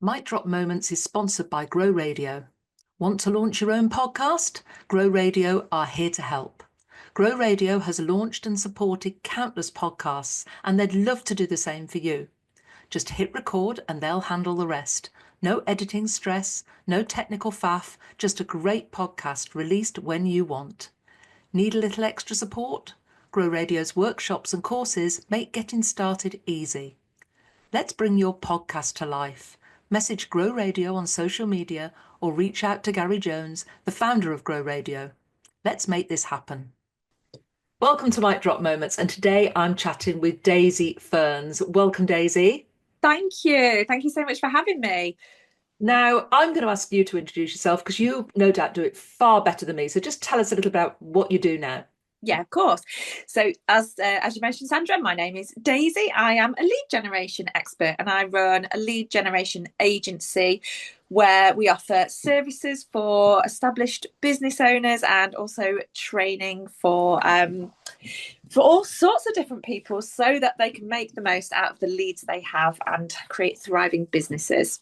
Mic Drop Moments is sponsored by Grow Radio. Want to launch your own podcast? Grow Radio are here to help. Grow Radio has launched and supported countless podcasts, and they'd love to do the same for you. Just hit record and they'll handle the rest. No editing stress, no technical faff, just a great podcast released when you want. Need a little extra support? Grow Radio's workshops and courses make getting started easy. Let's bring your podcast to life. Message Grow Radio on social media or reach out to Gary Jones, the founder of Grow Radio. Let's make this happen. Welcome to Mic Drop Moments, and today I'm chatting with Daisy Ferns. Welcome, Daisy. Thank you. Thank you so much for having me. Now, I'm going to ask you to introduce yourself because you no doubt do it far better than me. So just tell us a little about what you do now. Yeah, of course. So as you mentioned, Sandra, my name is Daisy. I am a lead generation expert and I run a lead generation agency where we offer services for established business owners and also training for all sorts of different people so that they can make the most out of the leads they have and create thriving businesses.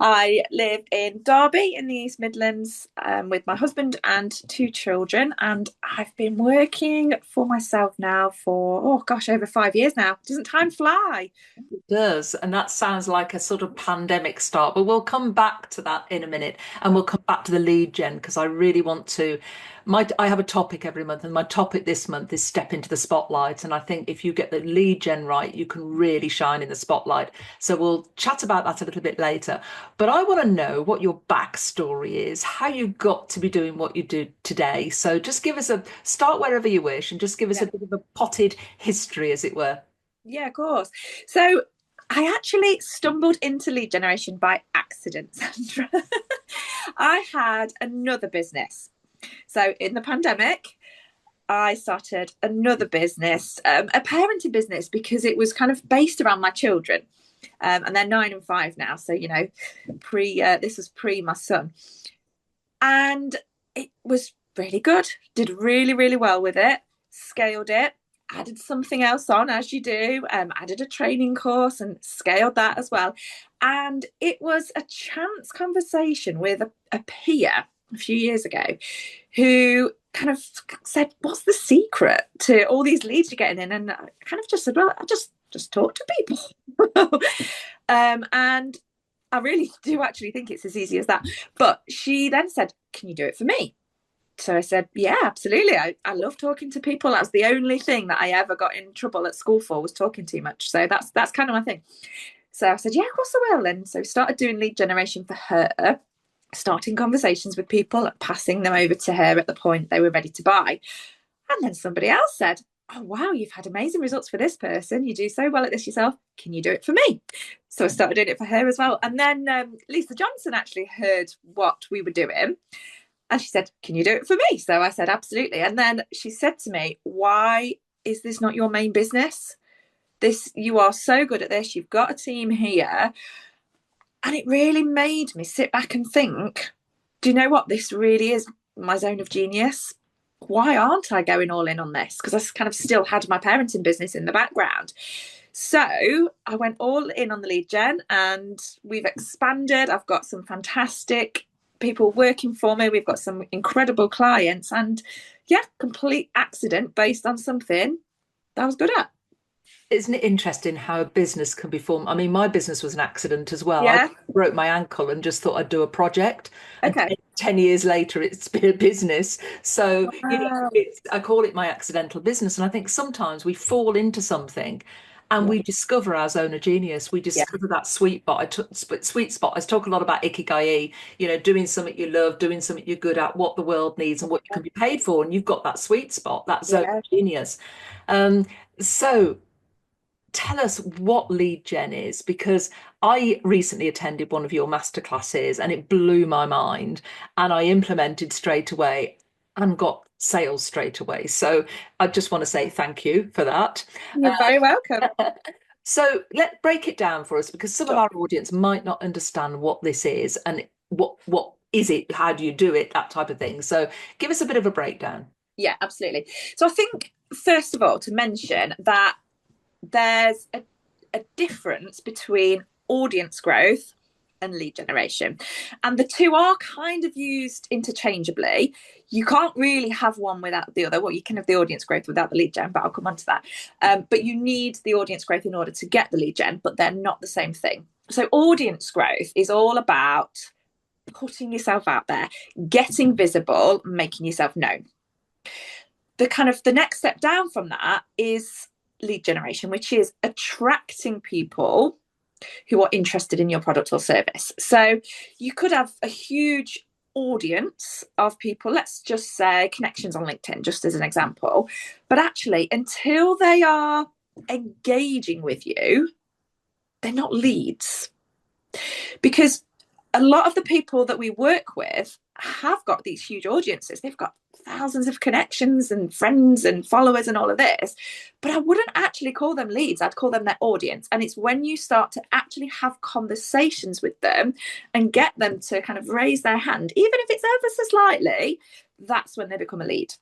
I live in Derby in the East Midlands with my husband and two children, and I've been working for myself now for, over 5 years now. Doesn't time fly? It does, and that sounds like a sort of pandemic start, but we'll come back to that in a minute, and we'll come back to the lead gen because I really want to. I have a topic every month, and my topic this month is step into the spotlight. And I think if you get the lead gen right, you can really shine in the spotlight. So we'll chat about that a little bit later. But I want to know what your backstory is, how you got to be doing what you do today. So just give us start wherever you wish, and just give us a bit of a potted history, as it were. Yeah, of course. So I actually stumbled into lead generation by accident, Sandra. I had another business. So in the pandemic, I started another business, a parenting business, because it was kind of based around my children. And they're 9 and 5 now. So, this was pre my son. And it was really good. Did really, really well with it. Scaled it. Added something else on, as you do. Added a training course and scaled that as well. And it was a chance conversation with a peer a few years ago who kind of said, what's the secret to all these leads you're getting in? And I kind of just said, well, I just talk to people. And I really do actually think it's as easy as that. But she then said, can you do it for me? So I said, yeah, absolutely. I love talking to people. That's the only thing that I ever got in trouble at school for, was talking too much. So that's kind of my thing. So I said, yeah, of course I will. And so started doing lead generation for her, starting conversations with people, passing them over to her at the point they were ready to buy. And then somebody else said, oh, wow, you've had amazing results for this person. You do so well at this yourself. Can you do it for me? So I started doing it for her as well. And then Lisa Johnson actually heard what we were doing. And she said, can you do it for me? So I said, absolutely. And then she said to me, why is this not your main business? You are so good at this. You've got a team here. And it really made me sit back and think, do you know what? This really is my zone of genius. Why aren't I going all in on this? Because I kind of still had my parenting business in the background. So I went all in on the lead gen, and we've expanded. I've got some fantastic people working for me. We've got some incredible clients, and complete accident based on something that I was good at. Isn't it interesting how a business can be formed? I mean, my business was an accident as well. Yeah. I broke my ankle and just thought I'd do a project. Okay. And 10 years later, it's been a business. So, Wow. I call it my accidental business. And I think sometimes we fall into something and we discover our zone of genius. We Yeah. discover that sweet spot. Sweet spot. I talk a lot about ikigai, doing something you love, doing something you're good at, what the world needs and what you can be paid for. And you've got that sweet spot, that zone of genius. So tell us what lead gen is, because I recently attended one of your masterclasses and it blew my mind, and I implemented straight away and got sales straight away. So I just want to say thank you for that. You're very welcome. So let's break it down for us, because some of our audience might not understand what this is and what is it, how do you do it, that type of thing. So give us a bit of a breakdown. Yeah, absolutely. So I think, first of all, to mention that there's a difference between audience growth and lead generation. And the two are kind of used interchangeably. You can't really have one without the other. Well, you can have the audience growth without the lead gen, but I'll come on to that. But you need the audience growth in order to get the lead gen, but they're not the same thing. So audience growth is all about putting yourself out there, getting visible, making yourself known. The next step down from that is lead generation, which is attracting people who are interested in your product or service. So you could have a huge audience of people, let's just say connections on LinkedIn, just as an example. But actually, until they are engaging with you, they're not leads. Because a lot of the people that we work with have got these huge audiences. They've got thousands of connections and friends and followers and all of this, but I wouldn't actually call them leads. I'd call them their audience. And it's when you start to actually have conversations with them and get them to kind of raise their hand, even if it's ever so slightly, that's when they become a lead.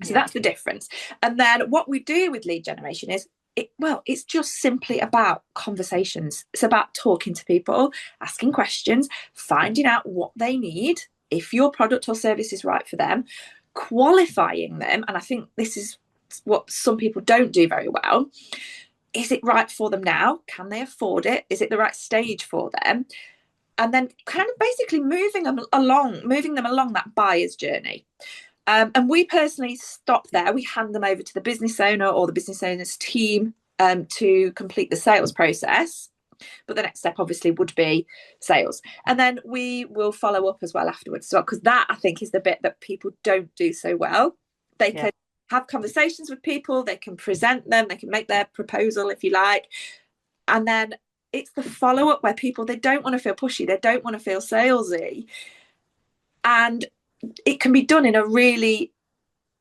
So that's the difference. And then what we do with lead generation is it's just simply about conversations. It's about talking to people, asking questions, finding out what they need, if your product or service is right for them, qualifying them. And I think this is what some people don't do very well. Is it right for them now? Can they afford it? Is it the right stage for them? And then kind of basically moving them along that buyer's journey. And we personally stop there. We hand them over to the business owner or the business owner's team to complete the sales process. But the next step obviously would be sales. And then we will follow up as well afterwards. So, because that I think is the bit that people don't do so well. They can have conversations with people, they can present them, they can make their proposal if you like. And then it's the follow-up where people, they don't want to feel pushy, they don't want to feel salesy. And it can be done in a really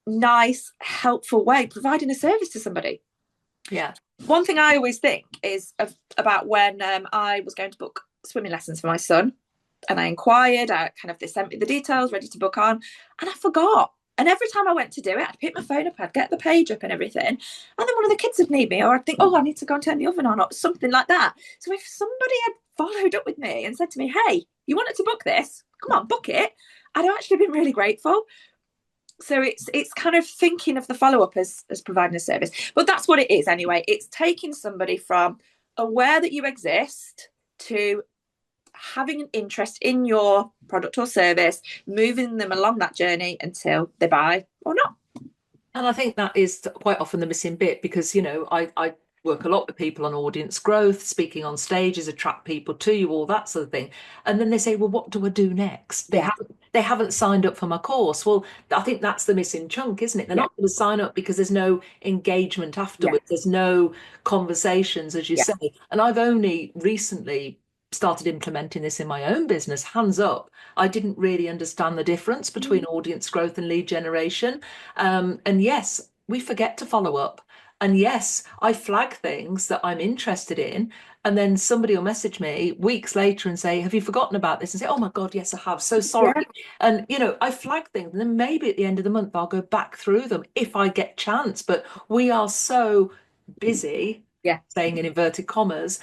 nice, helpful way, providing a service to somebody. Yeah. One thing I always think is about when I was going to book swimming lessons for my son, and I inquired, they sent me the details, ready to book on, and I forgot. And every time I went to do it, I'd pick my phone up, I'd get the page up and everything, and then one of the kids would need me, or I'd think, I need to go and turn the oven on, or something like that. So if somebody had followed up with me and said to me, hey, you wanted to book this? Come on, book it. I'd actually been really grateful. So it's kind of thinking of the follow-up as providing a service. But that's what it is anyway. It's taking somebody from aware that you exist to having an interest in your product or service, moving them along that journey until they buy or not. And I think that is quite often the missing bit, because, I work a lot with people on audience growth, speaking on stages, attract people to you, all that sort of thing. And then they say, well, what do I do next? They haven't signed up for my course. Well, I think that's the missing chunk, isn't it? They're not going to sign up because there's no engagement afterwards. There's no conversations, as you say. And I've only recently started implementing this in my own business, hands up. I didn't really understand the difference between audience growth and lead generation. And yes, we forget to follow up. And yes, I flag things that I'm interested in. And then somebody will message me weeks later and say, have you forgotten about this? And say, oh my God, yes, I have. So sorry. And, I flag things. And then maybe at the end of the month, I'll go back through them if I get chance. But we are so busy, saying in inverted commas,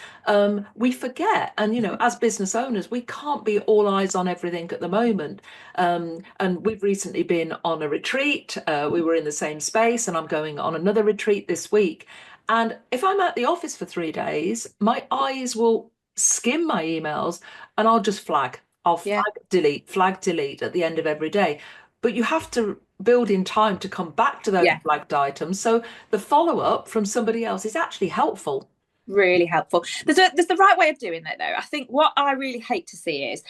we forget. And, as business owners, we can't be all eyes on everything at the moment. And we've recently been on a retreat. We were in the same space, and I'm going on another retreat this week. And if I'm at the office for 3 days, my eyes will skim my emails and I'll just flag. I'll flag delete at the end of every day. But you have to build in time to come back to those flagged items. So the follow-up from somebody else is actually helpful. Really helpful. There's the right way of doing that, though. I think what I really hate to see is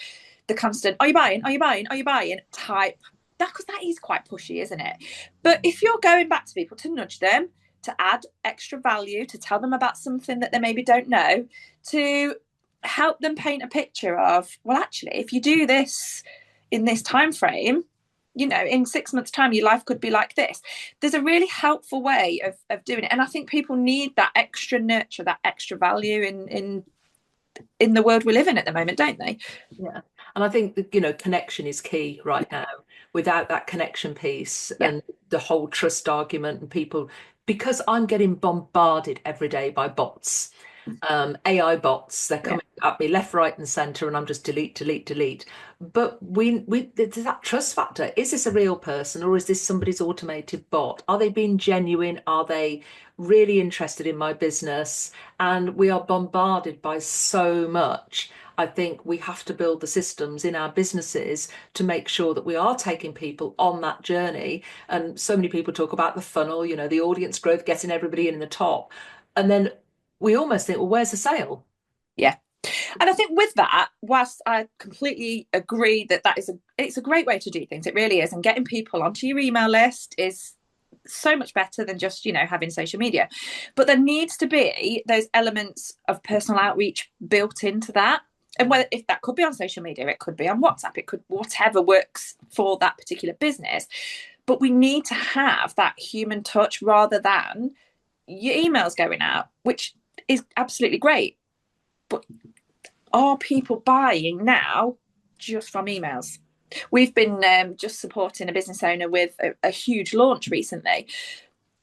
the constant, are you buying? Are you buying? Are you buying? Type. Because that is quite pushy, isn't it? But if you're going back to people to nudge them, to add extra value, to tell them about something that they maybe don't know, to help them paint a picture of, well, actually, if you do this in this time frame, in 6 months' time, your life could be like this. There's a really helpful way of doing it. And I think people need that extra nurture, that extra value in the world we live in at the moment, don't they? Yeah. And I think, connection is key right now. Without that connection piece and the whole trust argument and people, because I'm getting bombarded every day by bots. AI bots. They're Yeah. coming at me left, right, and center, and I'm just delete, delete, delete. But there's that trust factor. Is this a real person or is this somebody's automated bot? Are they being genuine? Are they really interested in my business? And we are bombarded by so much. I think we have to build the systems in our businesses to make sure that we are taking people on that journey. And so many people talk about the funnel, the audience growth, getting everybody in the top. And then we almost think, well, where's the sale? Yeah. And I think with that, whilst I completely agree that it's a great way to do things, it really is. And getting people onto your email list is so much better than just, having social media. But there needs to be those elements of personal outreach built into that. And whether if that could be on social media, it could be on WhatsApp, it could whatever works for that particular business. But we need to have that human touch rather than your emails going out, which is absolutely great. But are people buying now just from emails? We've been just supporting a business owner with a huge launch recently,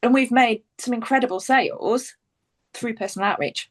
and we've made some incredible sales through personal outreach.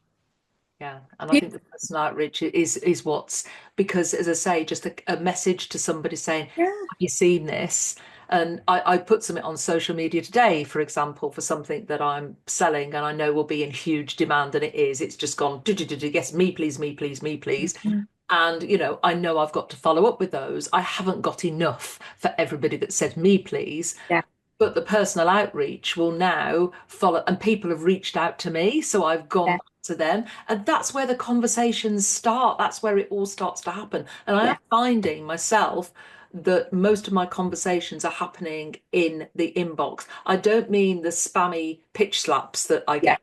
Yeah, and I think the personal outreach is what's, because as I say, just a message to somebody saying, Yeah, have you seen this? And I put something on social media today, for example, for something that I'm selling and I know will be in huge demand, and it is. It's just gone, yes, me, please, me, please, me, please. mm-hmm. And, I know I've got to follow up with those. I haven't got enough for everybody that said me, please. Yeah, But the personal outreach will now follow, and people have reached out to me. So I've gone yeah, back to them. And that's where the conversations start. That's where it all starts to happen. And I am yeah, finding myself that most of my conversations are happening in the inbox. I don't mean the spammy pitch slaps that I yeah. get.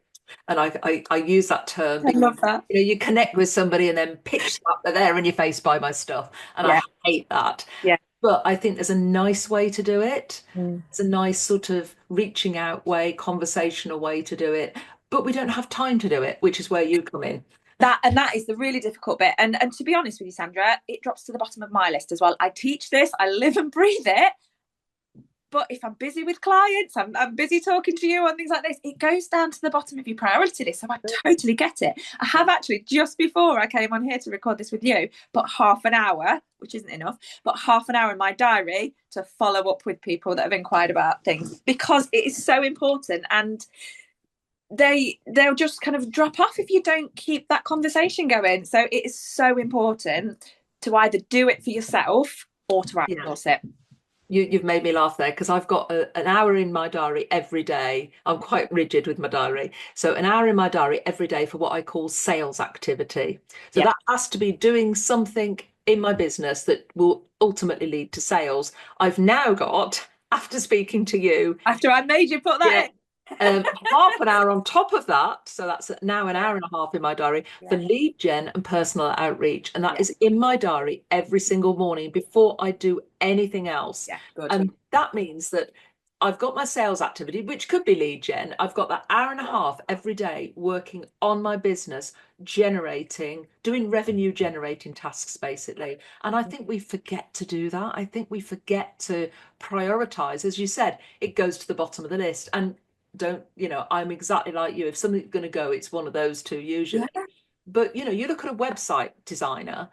And I use that term I because love that. you connect with somebody and then pitch slap, they're there in your face, buy my stuff. And I Yeah, hate that. yeah. But I think there's a nice way to do it. Mm. It's a nice sort of reaching out way, conversational way to do it. But we don't have time to do it, which is where you come in. That is the really difficult bit. And to be honest with you, Sandra, it drops to the bottom of my list as well. I teach this, I live and breathe it. But if I'm busy with clients, I'm busy talking to you on things like this, it goes down to the bottom of your priority list. So I totally get it. I have actually, just before I came on here to record this with you, put half an hour, which isn't enough, but half an hour in my diary to follow up with people that have inquired about things, because it is so important. And they'll just kind of drop off if you don't keep that conversation going. So it is so important to either do it for yourself or to Yeah. outsource it. You've made me laugh there because I've got an hour in my diary every day. I'm quite rigid with my diary. So an hour in my diary every day for what I call sales activity. So Yeah. that has to be doing something in my business that will ultimately lead to sales. I've now got, after speaking to you, After I made you put that yeah, in. half an hour on top of that. So that's now an hour and a half in my diary for Yeah. lead gen and personal outreach. And that Yeah. is in my diary every single morning before I do anything else. Yeah. Good. And that means that I've got my sales activity, which could be lead gen. I've got that hour and a half every day working on my business, doing revenue generating tasks, basically. And I think we forget to do that. I think we forget to prioritize. As you said, it goes to the bottom of the list. And I'm exactly like you. If something's going to go, it's one of those two usually. Yeah. But you look at a website designer,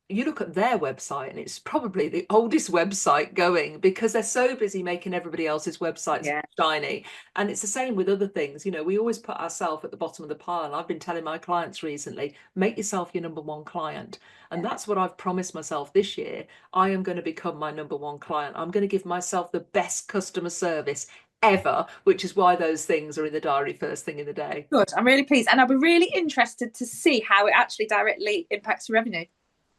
you look at their website, and it's probably the oldest website going because they're so busy making everybody else's websites Yeah. shiny. And it's the same with other things. We always put ourselves at the bottom of the pile. I've been telling my clients recently, make yourself your number one client. And that's what I've promised myself this year. I am going to become my number one client. I'm going to give myself the best customer service ever, which is why those things are in the diary first thing in the day. Good. I'm really pleased. And I'll be really interested to see how it actually directly impacts revenue.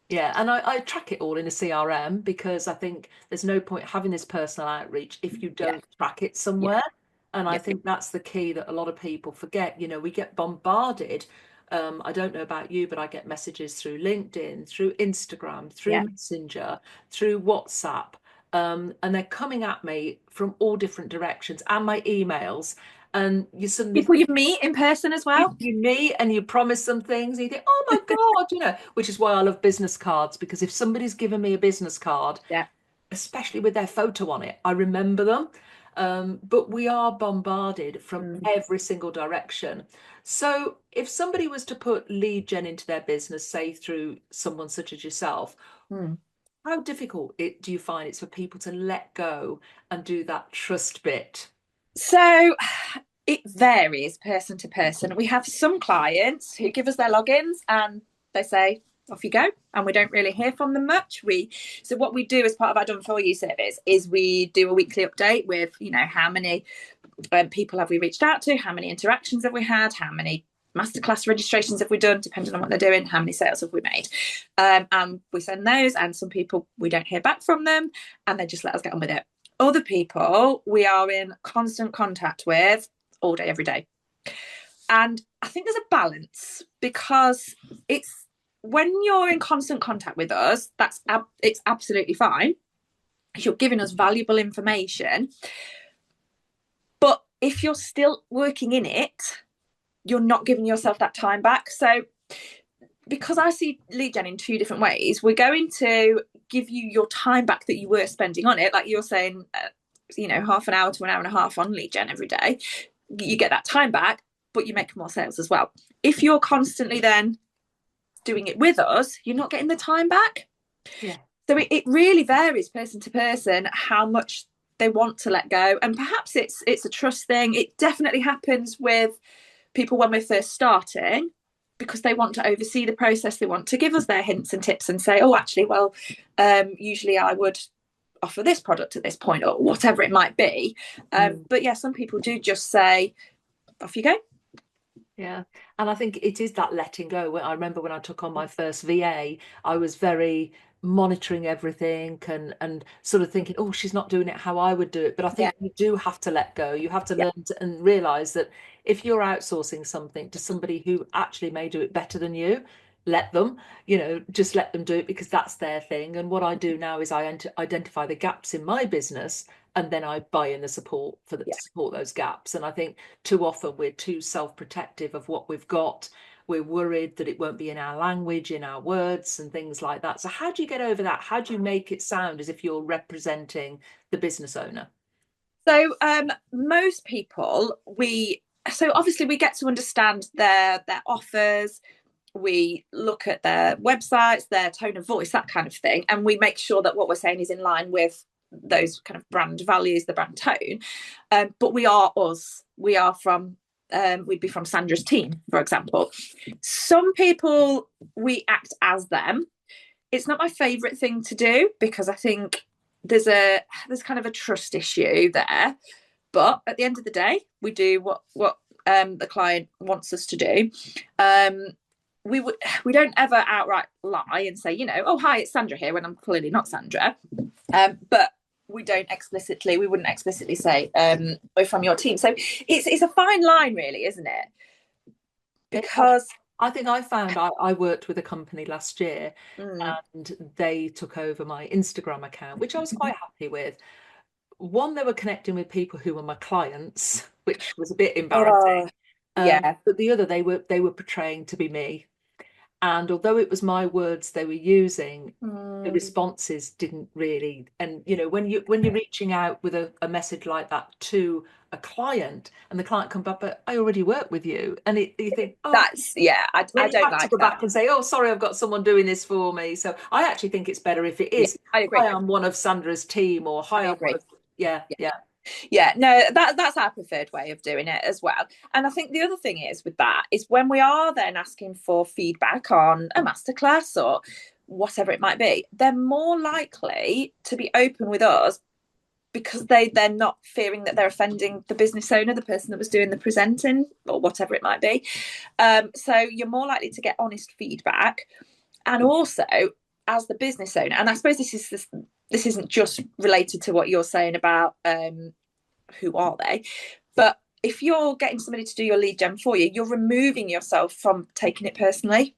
Yeah, and I track it all in a CRM because I think there's no point having this personal outreach if you Yeah. don't track it Yeah. somewhere. And I Yeah. think that's the key that a lot of people forget. We get bombarded. I don't know about you, but I get messages through LinkedIn, through Instagram, through Yeah. Messenger, through WhatsApp. And they're coming at me from all different directions and my emails. And you suddenly People you meet in person as well. you meet and you promise some things and you think, oh my God, which is why I love business cards, because if somebody's given me a business card, Yeah. especially with their photo on it, I remember them. But we are bombarded from Mm. every single direction. So if somebody was to put lead gen into their business, say through someone such as yourself, Mm. how difficult do you find it's for people to let go and do that trust bit? So it varies person to person. We have some clients who give us their logins and they say, off you go, and we don't really hear from them much. So what we do as part of our Done For You service is we do a weekly update with, how many people have we reached out to, how many interactions have we had, how many masterclass registrations have we done, depending on what they're doing, how many sales have we made, and we send those. And some people, we don't hear back from them and they just let us get on with it. Other people we are in constant contact with all day, every day. And I think there's a balance, because it's when you're in constant contact with us, it's absolutely fine. You're giving us valuable information. But if you're still working in it, you're not giving yourself that time back. So because I see lead gen in two different ways, we're going to give you your time back that you were spending on it. Like you're saying, half an hour to an hour and a half on lead gen every day. You get that time back, but you make more sales as well. If you're constantly then doing it with us, you're not getting the time back. Yeah. So it really varies person to person how much they want to let go. And perhaps it's a trust thing. It definitely happens with people when we're first starting, because they want to oversee the process. They want to give us their hints and tips and say, oh, actually, well, usually I would offer this product at this point, or whatever it might be. But yeah, some people do just say, off you go. Yeah. And I think it is that letting go. I remember when I took on my first VA, I was very monitoring everything and sort of thinking, oh, she's not doing it how I would do it. But I think you do have to let go. You have to learn and realize that if you're outsourcing something to somebody who actually may do it better than you, let them, just let them do it, because that's their thing. And what I do now is I identify the gaps in my business, and then I buy in the support to support those gaps. And I think too often we're too self-protective of what we've got. We're worried that it won't be in our language, in our words and things like that. So how do you get over that? How do you make it sound as if you're representing the business owner? So most people, so obviously we get to understand their offers. We look at their websites, their tone of voice, that kind of thing, and we make sure that what we're saying is in line with those kind of brand values, the brand tone. But we are us. We are from, we'd be from Sandra's team, for example. Some people, we act as them. It's not my favourite thing to do, because I think there's kind of a trust issue there. But at the end of the day, we do what the client wants us to do. We don't ever outright lie and say, oh, hi, it's Sandra here, when I'm clearly not Sandra. But we wouldn't explicitly say, we're from your team. So it's a fine line, really, isn't it? Because I think I found I worked with a company last year and they took over my Instagram account, which I was quite happy with. One, they were connecting with people who were my clients, which was a bit embarrassing. But the other, they were portraying to be me. And although it was my words they were using, the responses didn't really. And when you're reaching out with a message like that to a client, and the client comes back, but I already work with you, and you think, oh, that's I don't like to go back and say, oh, sorry, I've got someone doing this for me. So I actually think it's better if it is, I agree. hi, I'm one of Sandra's team, or hi, I'm one of, no, that's our preferred way of doing it as well. And I think the other thing is with that is when we are then asking for feedback on a masterclass or whatever it might be, they're more likely to be open with us, because they're not fearing that they're offending the business owner, the person that was doing the presenting, or whatever it might be. So you're more likely to get honest feedback. And also, as the business owner, and I suppose this isn't just related to what you're saying about who are they, but if you're getting somebody to do your lead gen for you, you're removing yourself from taking it personally.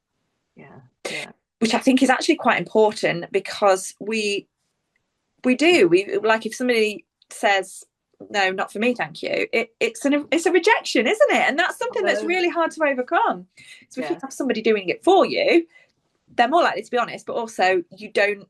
Which I think is actually quite important, because we like, if somebody says no, not for me, thank you, it's a rejection, isn't it? And that's something that's really hard to overcome. So if you have somebody doing it for you, they're more likely to be honest, but also you don't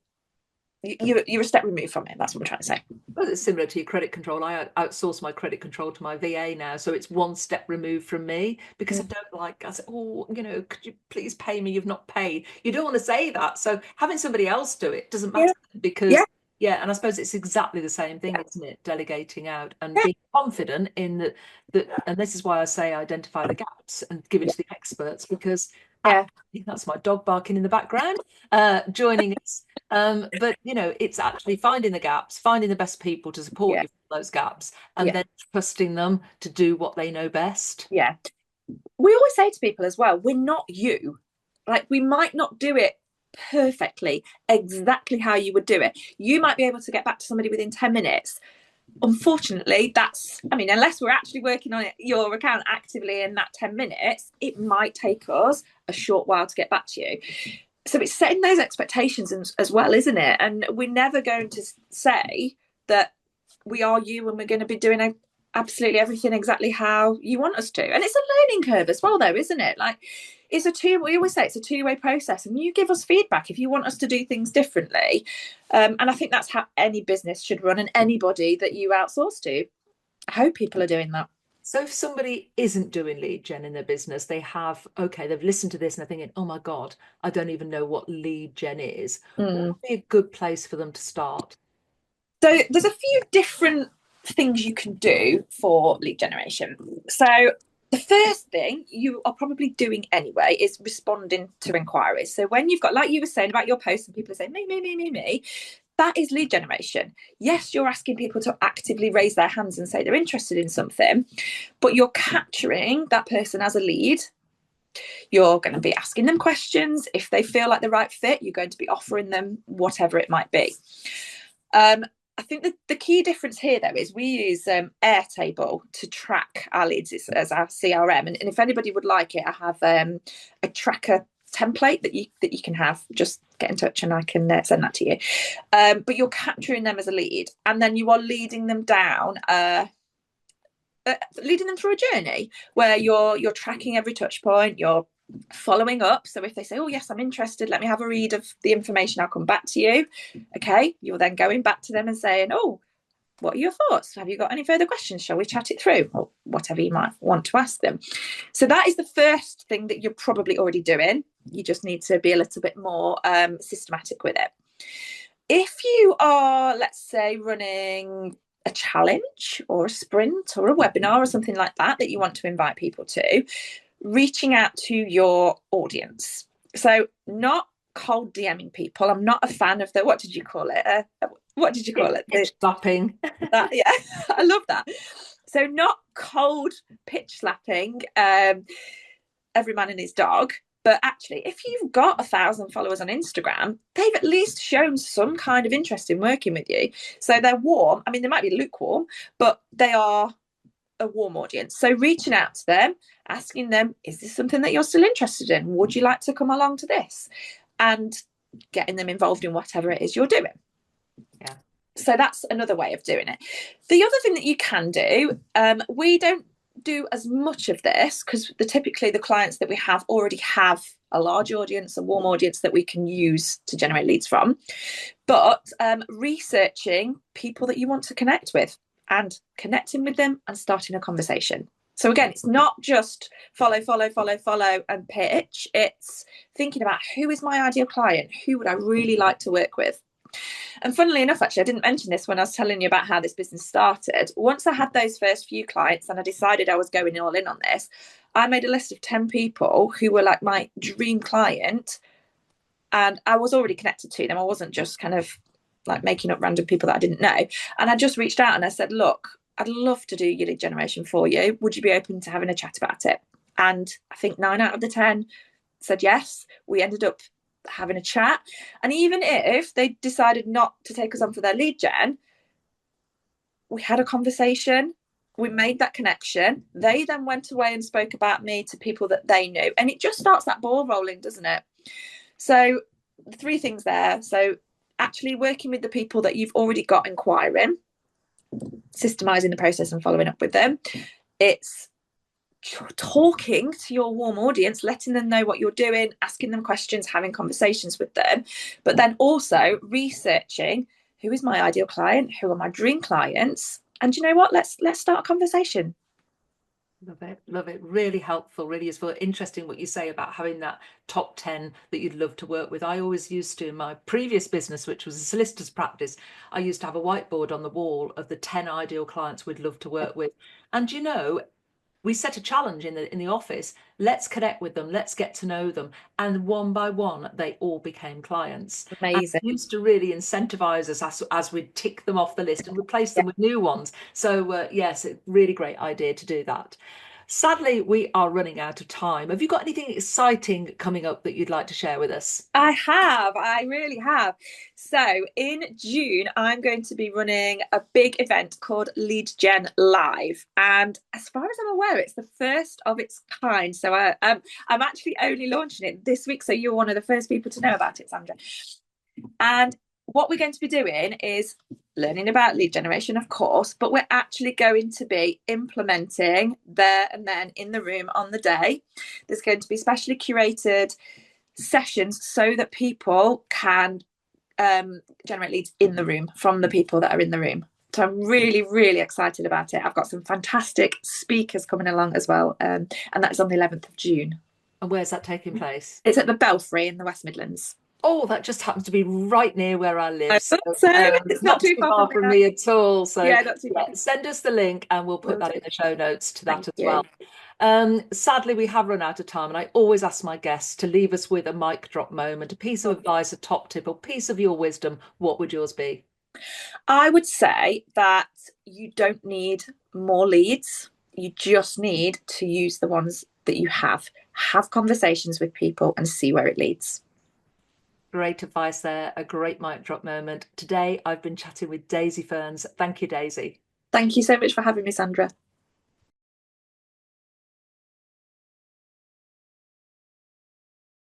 you're a step removed from it. That's what I'm trying to say. Well, it's similar to your credit control. I outsource my credit control to my VA now, so it's one step removed from me, because I don't like, I say, oh, could you please pay me? You've not paid. You don't want to say that. So having somebody else do it doesn't matter, because yeah, and I suppose it's exactly the same thing, isn't it? Delegating out and being confident in that, and this is why I say identify the gaps and give it to the experts, because that's my dog barking in the background, joining us. But it's actually finding the gaps, finding the best people to support you for those gaps, and then trusting them to do what they know best. Yeah. We always say to people as well, we're not you. Like, we might not do it perfectly, exactly how you would do it. You might be able to get back to somebody within 10 minutes. Unfortunately, unless we're actually working on your account actively in that 10 minutes, it might take us a short while to get back to you. So it's setting those expectations as well, isn't it? And we're never going to say that we are you and we're going to be doing absolutely everything exactly how you want us to. And it's a learning curve as well, though, isn't it? Like, we always say it's a two-way process, and you give us feedback if you want us to do things differently. And I think that's how any business should run, and anybody that you outsource to. I hope people are doing that. So if somebody isn't doing lead gen in their business, they've listened to this and they're thinking, oh my God, I don't even know what lead gen is. What would be a good place for them to start? So there's a few different things you can do for lead generation. So the first thing you are probably doing anyway is responding to inquiries. So when you've got, like you were saying about your posts, and people are saying, me, that is lead generation. Yes, you're asking people to actively raise their hands and say they're interested in something, but you're capturing that person as a lead. You're going to be asking them questions. If they feel like the right fit, you're going to be offering them whatever it might be. I think the key difference here, though, is we use Airtable to track our leads as our CRM. And if anybody would like it, I have a tracker template that you can have. Just get in touch and I can send that to you. But you're capturing them as a lead, and then you are leading them down, leading them through a journey where you're tracking every touch point. You're following up. So if they say, oh yes, I'm interested, let me have a read of the information, I'll come back to you. Okay, you're then going back to them and saying, oh, what are your thoughts? Have you got any further questions? Shall we chat it through? Or whatever you might want to ask them. So that is the first thing that you're probably already doing. You just need to be a little bit more systematic with it. If you are, let's say, running a challenge or a sprint or a webinar or something like that you want to invite people to, reaching out to your audience. So not cold DMing people. I'm not a fan of what did you call it? Pitch slapping. Yeah, I love that. So not cold pitch slapping every man and his dog. But actually, if you've got 1,000 followers on Instagram, they've at least shown some kind of interest in working with you. So they're warm. I mean, they might be lukewarm, but they are a warm audience. So reaching out to them, asking them, is this something that you're still interested in? Would you like to come along to this? And getting them involved in whatever it is you're doing. Yeah. So that's another way of doing it. The other thing that you can do, we don't do as much of this because typically the clients that we have already have a large audience, a warm audience that we can use to generate leads from. But researching people that you want to connect with and connecting with them and starting a conversation. So again, it's not just follow and pitch. It's thinking about who is my ideal client? Who would I really like to work with? And funnily enough, actually, I didn't mention this when I was telling you about how this business started. Once I had those first few clients and I decided I was going all in on this, I made a list of 10 people who were like my dream client. And I was already connected to them. I wasn't just kind of like making up random people that I didn't know. And I just reached out and I said, look, I'd love to do your lead generation for you. Would you be open to having a chat about it? And I think 9 out of the 10 said yes. We ended up having a chat. And even if they decided not to take us on for their lead gen, we had a conversation. We made that connection. They then went away and spoke about me to people that they knew. And it just starts that ball rolling, doesn't it? So the 3 things there. So actually working with the people that you've already got inquiring, systemizing the process and following up with them. It's talking to your warm audience, letting them know what you're doing, asking them questions, having conversations with them, but then also researching who is my ideal client, who are my dream clients, and you know what? Let's start a conversation. Love it. Love it. Really helpful, really useful. Interesting what you say about having that top 10 that you'd love to work with. I always used to, in my previous business, which was a solicitor's practice, I used to have a whiteboard on the wall of the 10 ideal clients we'd love to work with. And you know, we set a challenge in the office. Let's connect with them. Let's get to know them. And one by one, they all became clients. And Amazing. it used to really incentivize us as we tick them off the list and replace them with new ones. So yes, a really great idea to do that. Sadly, we are running out of time. Have you got anything exciting coming up that you'd like to share with us? I really have. So in June, I'm going to be running a big event called LeadGen Live. And as far as I'm aware, it's the first of its kind. So I'm actually only launching it this week. So you're one of the first people to know about it, Sandra. And what we're going to be doing is learning about lead generation, of course, but we're actually going to be implementing there and then in the room on the day. There's going to be specially curated sessions so that people can generate leads in the room from the people that are in the room. So I'm really, really excited about it. I've got some fantastic speakers coming along as well. And that's on the 11th of June. And where's that taking place? It's at the Belfry in the West Midlands. Oh, that just happens to be right near where I live. So it's not too far from me at all. So yeah, not too far. Send us the link and we'll put that in the show notes to that as well. Sadly, we have run out of time, and I always ask my guests to leave us with a mic drop moment, a piece of advice, a top tip, or piece of your wisdom. What would yours be? I would say that you don't need more leads. You just need to use the ones that you have conversations with people and see where it leads. Great advice there, a great mic drop moment. Today, I've been chatting with Daisy Ferns. Thank you, Daisy. Thank you so much for having me, Sandra.